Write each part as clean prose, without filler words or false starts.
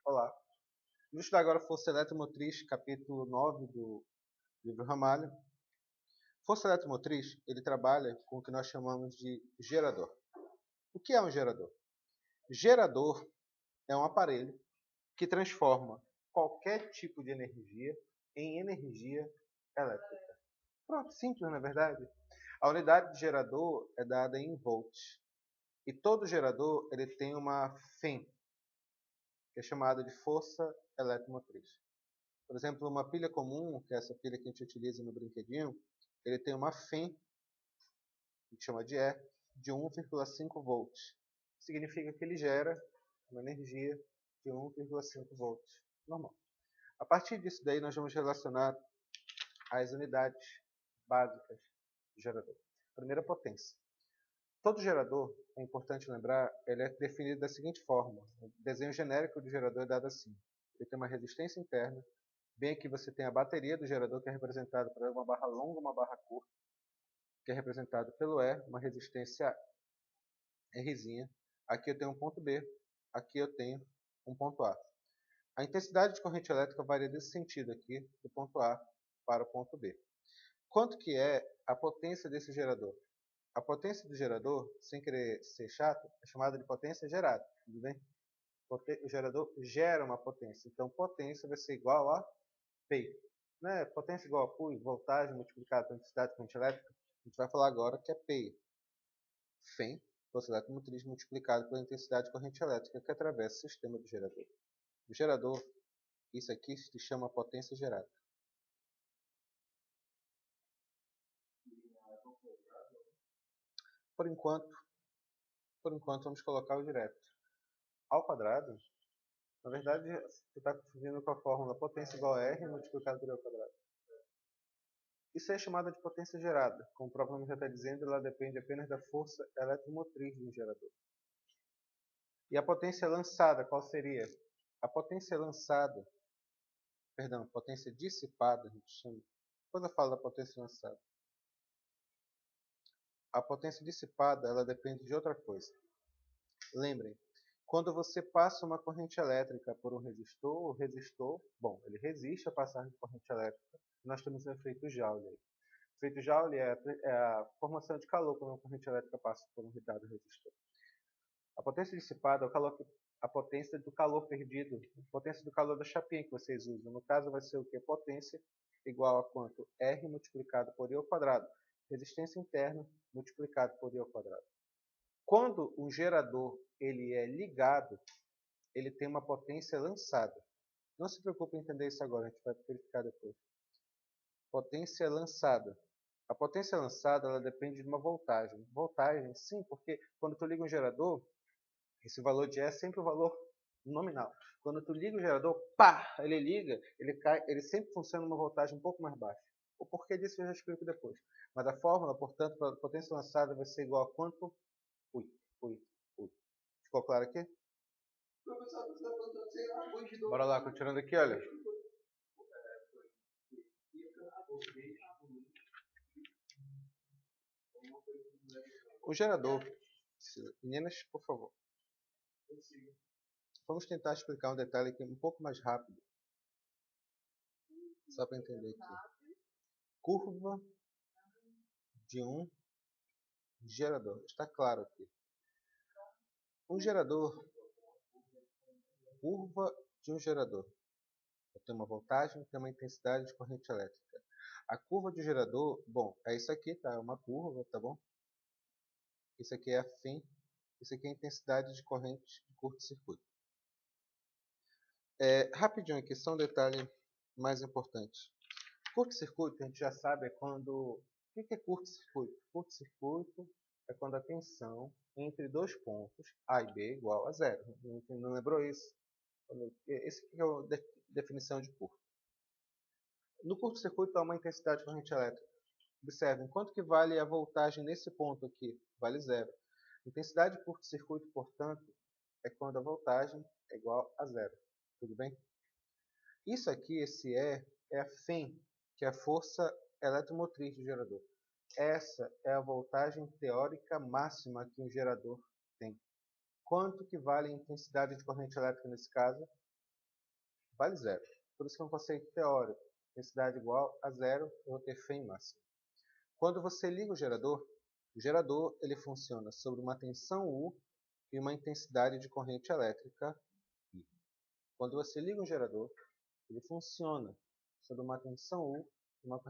Olá. Vamos estudar agora força eletromotriz, capítulo 9 do livro Ramalho. Força eletromotriz, ele trabalha com o que nós chamamos de gerador. O que é um gerador? Gerador é um aparelho que transforma qualquer tipo de energia em energia elétrica. Pronto, simples, na verdade. A unidade de gerador é dada em volts. E todo gerador ele tem uma FEM, que é chamada de força eletromotriz. Por exemplo, uma pilha comum, que é essa pilha que a gente utiliza no brinquedinho, ele tem uma FEM, que a gente chama de E, de 1,5 volts. Significa que ele gera uma energia de 1,5 volts. Normal. A partir disso daí, nós vamos relacionar as unidades básicas do gerador. Primeira, potência. Todo gerador, é importante lembrar, ele é definido da seguinte forma. O desenho genérico do gerador é dado assim. Ele tem uma resistência interna. Bem aqui você tem a bateria do gerador, que é representada por uma barra longa e uma barra curta, que é representado pelo E, uma resistência Rzinha. Aqui eu tenho um ponto B, aqui eu tenho um ponto A. A intensidade de corrente elétrica varia desse sentido aqui, do ponto A para o ponto B. Quanto que é a potência desse gerador? A potência do gerador, sem querer ser chato, é chamada de potência gerada, tudo bem? O gerador gera uma potência, então potência vai ser igual a P. Né? Potência igual a PU, voltagem multiplicada pela intensidade de corrente elétrica. A gente vai falar agora que é P. FEM, força eletromotriz, multiplicado pela intensidade de corrente elétrica que atravessa o sistema do gerador. O gerador, isso aqui se chama potência gerada. Por enquanto vamos colocar o direto. Ao quadrado, na verdade, você está confundindo com a fórmula potência igual a R multiplicado por E ao quadrado. Isso é chamado de potência gerada. Como o próprio nome já está dizendo, ela depende apenas da força eletromotriz do gerador. E a potência lançada, qual seria? A potência lançada, potência dissipada, a gente chama. Quando eu falo da potência lançada, a potência dissipada, ela depende de outra coisa. Lembrem, quando você passa uma corrente elétrica por um resistor, o resistor, bom, ele resiste a passagem de corrente elétrica. Nós temos o efeito Joule. O efeito Joule é a formação de calor quando uma corrente elétrica passa por um dado resistor. A potência dissipada é a potência do calor perdido, a potência do calor da chapinha que vocês usam. No caso, vai ser o que? Potência igual a quanto? R multiplicado por I ao quadrado. Resistência interna multiplicado por I ao quadrado. Quando um gerador ele é ligado, ele tem uma potência lançada. Não se preocupe em entender isso agora, a gente vai verificar depois. Potência lançada. A potência lançada ela depende de uma voltagem. Voltagem, sim, porque quando tu liga um gerador, esse valor de E é sempre o valor nominal. Quando tu liga o gerador, pá, ele liga, ele sempre funciona numa voltagem um pouco mais baixa. O porquê disso eu já explico depois. Mas a fórmula, portanto, para a potência lançada vai ser igual a quanto? Ui. Ficou claro aqui? Bora lá, continuando aqui, olha. O gerador. Meninas, por favor. Vamos tentar explicar um detalhe aqui um pouco mais rápido. Só para entender aqui. Curva de um gerador. Está claro aqui. Um gerador. Curva de um gerador. Tem uma voltagem, tem uma intensidade de corrente elétrica. A curva do gerador, bom, é isso aqui, tá? É uma curva, tá bom? Isso aqui é a FEM. Isso aqui é a intensidade de corrente de curto-circuito. Rapidinho aqui, só um detalhe mais importante. Curto-circuito, a gente já sabe, é quando... O que é curto-circuito? Curto-circuito é quando a tensão entre dois pontos, A e B, igual a zero. Não lembrou isso? Essa aqui é a definição de curto. No curto-circuito há uma intensidade de corrente elétrica. Observem, quanto que vale a voltagem nesse ponto aqui? Vale zero. Intensidade de curto-circuito, portanto, é quando a voltagem é igual a zero. Tudo bem? Isso aqui, esse é a FEM, que é a força eletromotriz do gerador. Essa é a voltagem teórica máxima que um gerador tem. Quanto que vale a intensidade de corrente elétrica nesse caso? vale zero. Por isso que é um conceito teórico. Intensidade igual a zero, eu vou ter Fm máximo. Quando você liga o gerador ele funciona sobre uma tensão U e uma intensidade de corrente elétrica I. Quando você liga o gerador, ele funciona sobre uma tensão U e uma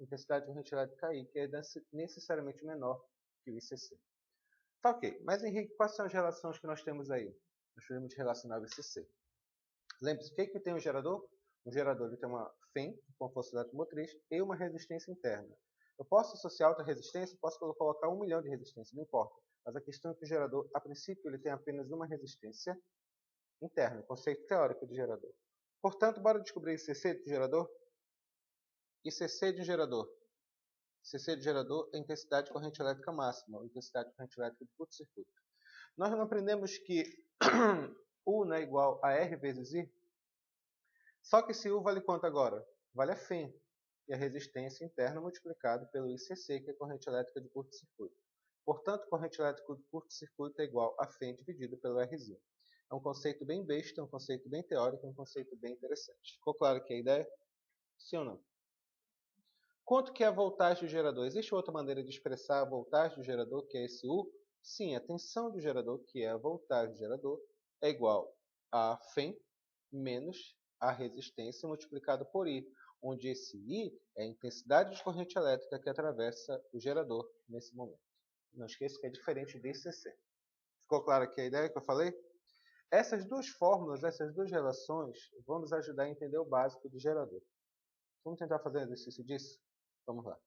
intensidade de corrente elétrica I, que é necessariamente menor que o ICC. Tá ok, mas Henrique, quais são as relações que nós temos aí? Nós podemos relacionar o ICC. Lembre-se, o que tem um gerador? Um gerador ele tem uma FEM, com força eletromotriz, e uma resistência interna. Eu posso associar outra resistência, posso colocar 1 milhão de resistência, não importa. Mas a questão é que o gerador, a princípio, ele tem apenas uma resistência interna, conceito teórico de gerador. Portanto, bora descobrir o ICC do gerador? ICC de gerador. ICC de gerador é a intensidade de corrente elétrica máxima, ou intensidade de corrente elétrica de curto-circuito. Nós não aprendemos que U não é igual a R vezes I? Só que esse U vale quanto agora? Vale a FEM, e a resistência interna multiplicada pelo ICC, que é a corrente elétrica de curto-circuito. Portanto, corrente elétrica de curto-circuito é igual a FEM dividido pelo Rz. É um conceito bem besta, é um conceito bem teórico, é um conceito bem interessante. Ficou claro aqui a ideia? Sim ou não? Quanto que é a voltagem do gerador? Existe outra maneira de expressar a voltagem do gerador, que é esse U? Sim, a tensão do gerador, que é a voltagem do gerador, é igual a FEM menos a resistência multiplicado por I, onde esse I é a intensidade de corrente elétrica que atravessa o gerador nesse momento. Não esqueça que é diferente do ICC. Ficou claro aqui a ideia que eu falei? Essas duas fórmulas, essas duas relações vão nos ajudar a entender o básico do gerador. Vamos tentar fazer um exercício disso? Vamos lá.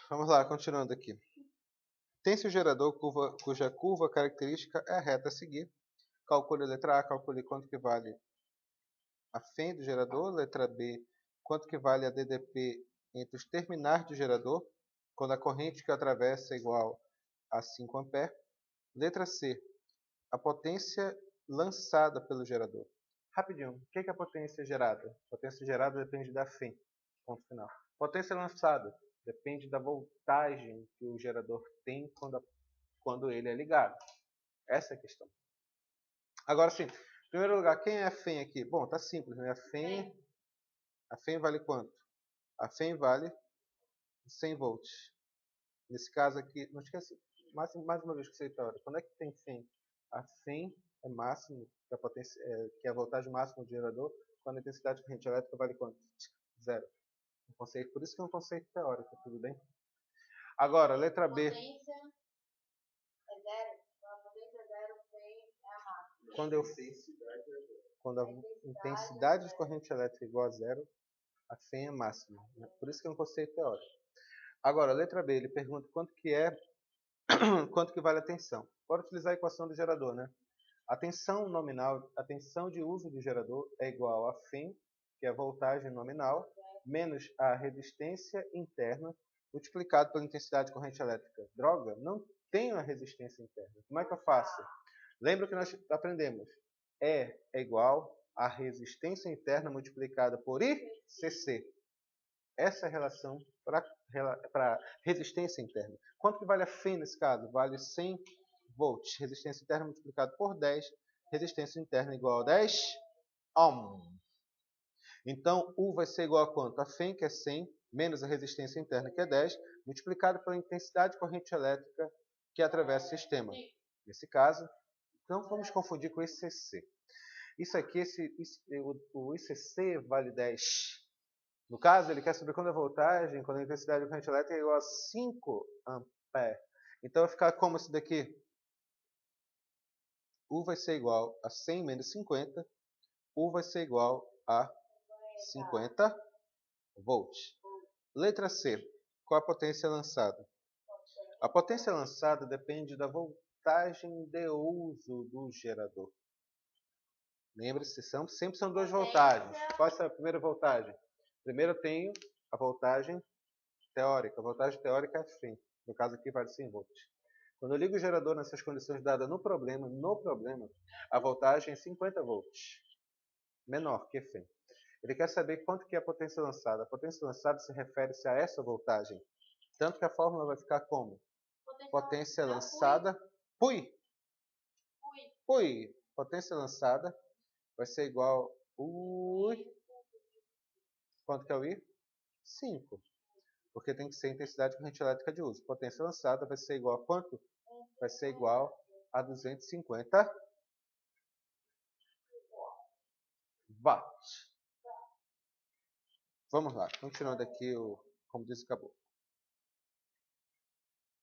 Vamos lá, continuando aqui. Tem-se o gerador cuja curva característica é a reta a seguir. Calcule a letra A, calcule quanto que vale a FEM do gerador. Letra B, quanto que vale a DDP entre os terminais do gerador, quando a corrente que atravessa é igual a 5 A. Letra C, a potência lançada pelo gerador. Rapidinho, o que é a potência gerada? A potência gerada depende da FEM, ponto final. Potência lançada depende da voltagem que o gerador tem quando ele é ligado. Essa é a questão. Agora sim, em primeiro lugar, quem é a FEM aqui? Bom, tá simples, né? A FEM vale quanto? A FEM vale 100 volts. Nesse caso aqui, não esquece, mais uma vez que você teoria. Quando é que tem FEM? A FEM é máximo, que é a voltagem máxima do gerador, quando a intensidade de corrente elétrica vale quanto? Zero. Um conceito, por isso que é um conceito teórico, tudo bem? Agora, letra B. Potência é zero. Então, a potência é zero, FEM é a máxima. Quando a intensidade de corrente elétrica é igual a zero, a FEM é máxima. Né? Por isso que é um conceito teórico. Agora, letra B, ele pergunta quanto que vale a tensão. Pode utilizar a equação do gerador, né? A tensão nominal, a tensão de uso do gerador é igual a FEM, que é a voltagem nominal, menos a resistência interna, multiplicado pela intensidade de corrente elétrica. Droga, não tenho a resistência interna. Como é que eu faço? Lembra que nós aprendemos? E é igual a resistência interna multiplicada por ICC. Essa é a relação para resistência interna. Quanto que vale a FEM nesse caso? Vale 100 volts. Resistência interna multiplicada por 10. Resistência interna igual a 10 ohm. Então, U vai ser igual a quanto? A FEM, que é 100, menos a resistência interna, que é 10, multiplicado pela intensidade de corrente elétrica que atravessa o sistema. Nesse caso, não vamos confundir com o ICC. Isso aqui, o ICC vale 10. No caso, ele quer saber quando a voltagem, quando a intensidade de corrente elétrica é igual a 5 A. Então, vai ficar como isso daqui? U vai ser igual a 100 menos 50. U vai ser igual a 50 volts. Letra C. Qual a potência lançada? A potência lançada depende da voltagem de uso do gerador. Lembre-se, sempre são duas voltagens. Qual é a primeira voltagem? Primeiro eu tenho a voltagem teórica. A voltagem teórica é FEM. No caso aqui vale 100 volts. Quando eu ligo o gerador nessas condições dadas no problema, a voltagem é 50 volts. Menor que FEM. Ele quer saber quanto que é a potência lançada. A potência lançada se refere-se a essa voltagem. Tanto que a fórmula vai ficar como? Potência lançada. Pui. potência lançada vai ser igual quanto que é o I? 5. Porque tem que ser intensidade de corrente elétrica de uso. Potência lançada vai ser igual a quanto? Vai ser igual a 250 watts. Vamos lá, continuando aqui como disse o caboclo.